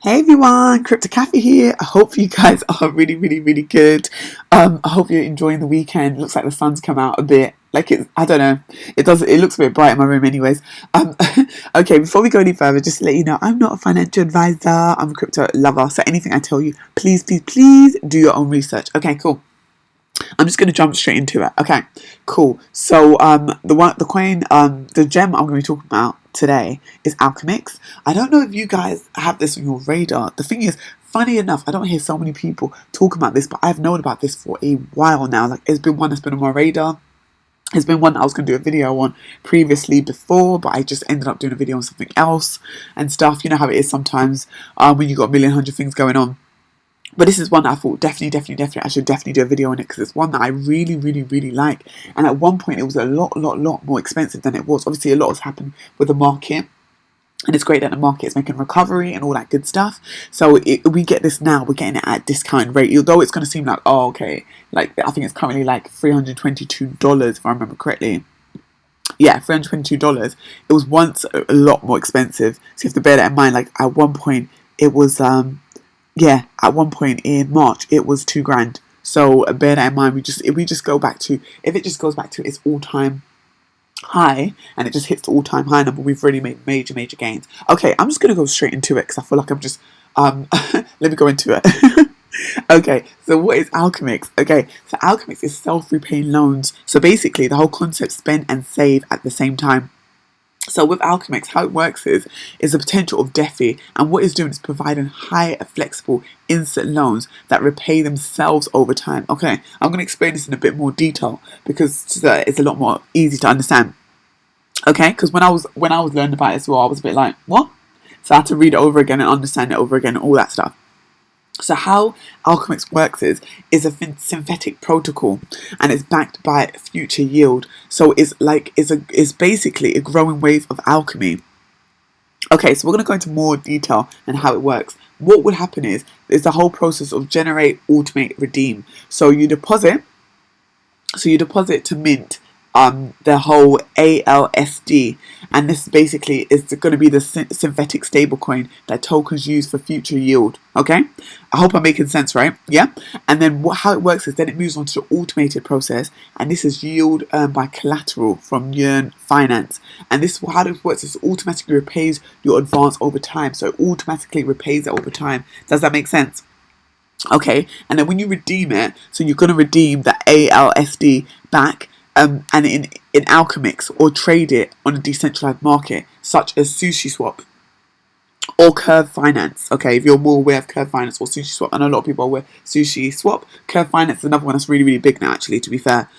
Hey everyone, Crypto Cafe here. I hope you guys are really good. I hope you're enjoying the weekend. Looks like the sun's come out a bit. I don't know. It looks a bit bright in my room anyways. Um okay, before we go any further, just to let you know, I'm not a financial advisor. I'm a crypto lover. So anything I tell you, please do your own research. Okay, cool. I'm just going to jump straight into it. Okay, cool. So the gem I'm going to be talking about today is Alchemix. I don't know if you guys have this on your radar. The thing is, funny enough, I don't hear so many people talk about this, but I've known about this for a while now. Like, it's been one that's been on my radar. It's been one that I was going to do a video on previously before, but I just ended up doing a video on something else and stuff. You know how it is sometimes when you got a million hundred things going on. But this is one that I thought definitely I should definitely do a video on it, because it's one that I really like. And at one point it was a lot more expensive than it was. Obviously a lot has happened with the market, and it's great that the market is making recovery and all that good stuff. So we get this now, we're getting it at a discount rate, although it's going to seem like, oh okay, like I think it's currently like $322 if I remember correctly. Yeah, $322. It was once a lot more expensive, so you have to bear that in mind. Like at one point it was at one point in March it was £2,000. So bear that in mind. If it just goes back to its all-time high, and it just hits the all-time high number, we've already made major gains. Okay, I'm just gonna go straight into it because I feel like I'm just let me go into it. Okay, so what is Alchemix? Okay, so Alchemix is self-repaying loans. So basically the whole concept, spend and save at the same time. So with Alchemix, how it works is the potential of Defi, and what it's doing is providing high, flexible, instant loans that repay themselves over time. Okay, I'm going to explain this in a bit more detail because it's a lot more easy to understand. Okay, because when I was learning about it as well, I was a bit like, what? So I had to read it over again and understand it over again and all that stuff. So how Alchemix works is a synthetic protocol, and it's backed by future yield. So it's basically a growing wave of alchemy. Okay, so we're going to go into more detail and how it works. What would happen is the whole process of generate, automate, redeem. So you deposit to mint the whole ALSD, and this basically is going to be the synthetic stablecoin that tokens use for future yield. Okay, I hope I'm making sense, right? Yeah. And then how it works is then it moves on to the automated process, and this is yield earned by collateral from Yearn Finance. And this how it works is it automatically repays your advance over time. So it automatically repays it over time. Does that make sense? Okay, and then when you redeem it, so you're going to redeem the ALSD back, and in Alchemix, or trade it on a decentralized market such as SushiSwap or Curve Finance. Okay, if you're more aware of Curve Finance or SushiSwap, I know a lot of people are aware of SushiSwap. Curve Finance is another one that's really big now, actually, to be fair.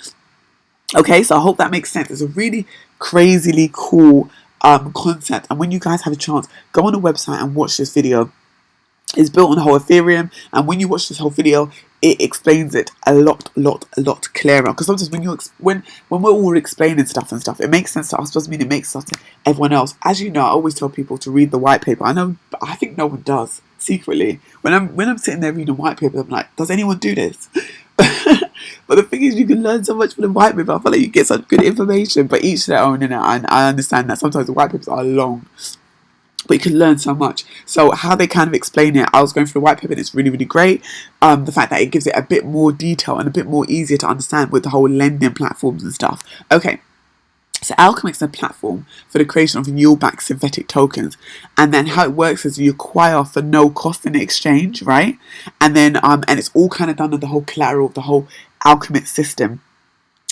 Okay, so I hope that makes sense. It's a really crazily cool concept, and when you guys have a chance, go on the website and watch this video. It's built on the whole Ethereum, and when you watch this whole video, it explains it a lot clearer. Because sometimes when we're all explaining stuff, it makes sense to us. Doesn't mean it makes sense to everyone else. As you know, I always tell people to read the white paper. I think no one does secretly. When I'm sitting there reading the white paper, I'm like, does anyone do this? But the thing is, you can learn so much from the white paper. I feel like you get such good information, but each their own. And I understand that sometimes the white papers are long, but you can learn so much. So how they kind of explain it, I was going through the white paper, and it's really great. The fact that it gives it a bit more detail and a bit more easier to understand with the whole lending platforms and stuff. Okay, so Alchemix is a platform for the creation of yield-backed synthetic tokens, and then how it works is you acquire for no cost in exchange, right? And then and it's all kind of done on the whole collateral of the whole Alchemix system.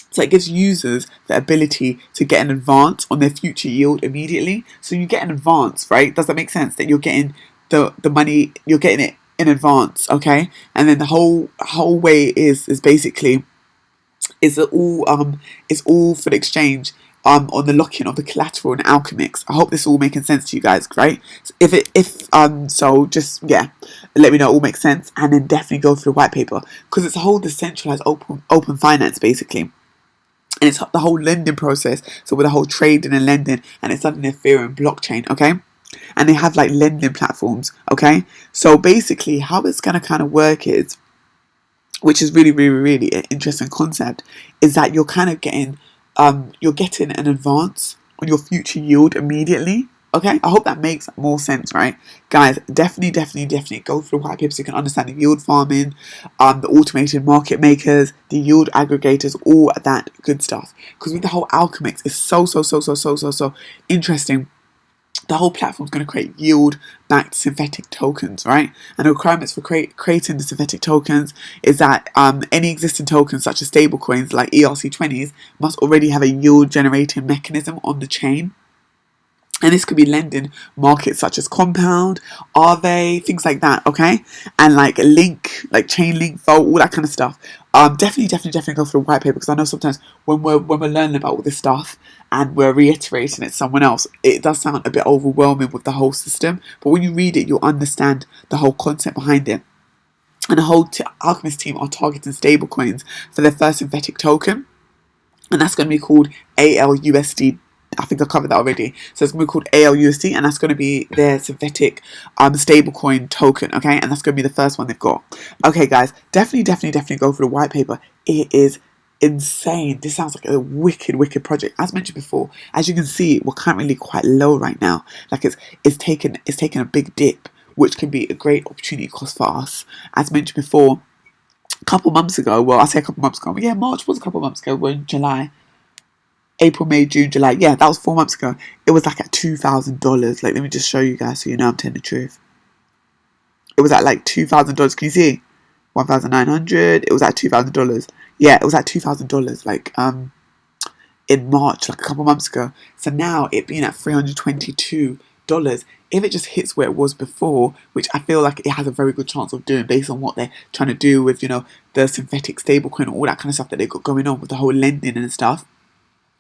So it gives users the ability to get an advance on their future yield immediately. So you get an advance, right? Does that make sense? That you're getting the money, you're getting it in advance, okay? And then the whole way is basically is all for the exchange on the lock-in of the collateral in Alchemix. I hope this all making sense to you guys, right? So just let me know it all makes sense, and then definitely go through the white paper, because it's a whole decentralized open finance basically. And it's the whole lending process, so with the whole trading and lending, and it's on the Ethereum blockchain, okay? And they have like lending platforms, okay? So basically, how it's gonna kind of work is, which is really an interesting concept, is that you're kind of getting, you're getting an advance on your future yield immediately, Okay, I hope that makes more sense, right? Guys, definitely go through the white paper so you can understand the yield farming, the automated market makers, the yield aggregators, all that good stuff. Because with the whole Alchemix, it's so interesting. The whole platform is going to create yield-backed synthetic tokens, right? And the requirements for creating the synthetic tokens is that any existing tokens, such as stablecoins like ERC20s, must already have a yield-generating mechanism on the chain. And this could be lending markets such as Compound, Aave, things like that, okay? And like Link, like Chainlink, Vault, all that kind of stuff. Definitely go for the white paper, because I know sometimes when we're learning about all this stuff and we're reiterating it to someone else, it does sound a bit overwhelming with the whole system. But when you read it, you'll understand the whole concept behind it. And the whole Alchemist team are targeting stablecoins for their first synthetic token, and that's going to be called ALUSD. I think I covered that already. So it's going to be called ALUSD, and that's going to be their synthetic stablecoin token, okay? And that's going to be the first one they've got. Okay, guys, definitely go for the white paper. It is insane. This sounds like a wicked project. As mentioned before, as you can see, we're currently quite low right now. Like it's taken a big dip, which can be a great opportunity cost for us. As mentioned before, a couple months ago, well, I say a couple months ago, yeah, March was a couple months ago, we're in July. April, May, June, July. Yeah, that was 4 months ago. It was like at $2,000. Like, let me just show you guys so you know I'm telling the truth. It was at like $2,000. Can you see? 1,900. It was at $2,000. Yeah, it was at $2,000. Like in March, like a couple months ago. So now it being at $322. If it just hits where it was before, which I feel like it has a very good chance of doing based on what they're trying to do with, you know, the synthetic stablecoin, all that kind of stuff that they've got going on with the whole lending and stuff.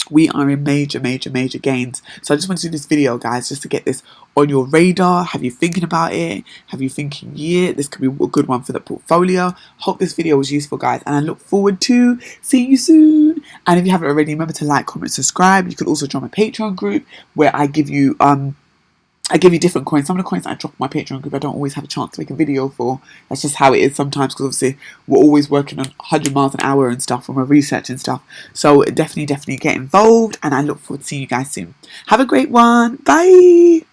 We are in major gains. So I just want to do this video, guys, just to get this on your radar. Have you thinking about it? Have you thinking, yeah, this could be a good one for the portfolio? Hope this video was useful, guys, and I look forward to seeing you soon. And if you haven't already, remember to like, comment, subscribe. You could also join my Patreon group where I give you different coins. Some of the coins that I drop in my Patreon group, I don't always have a chance to make a video for. That's just how it is sometimes, because obviously we're always working on 100 miles an hour and stuff when we're researching stuff. So definitely get involved, and I look forward to seeing you guys soon. Have a great one. Bye.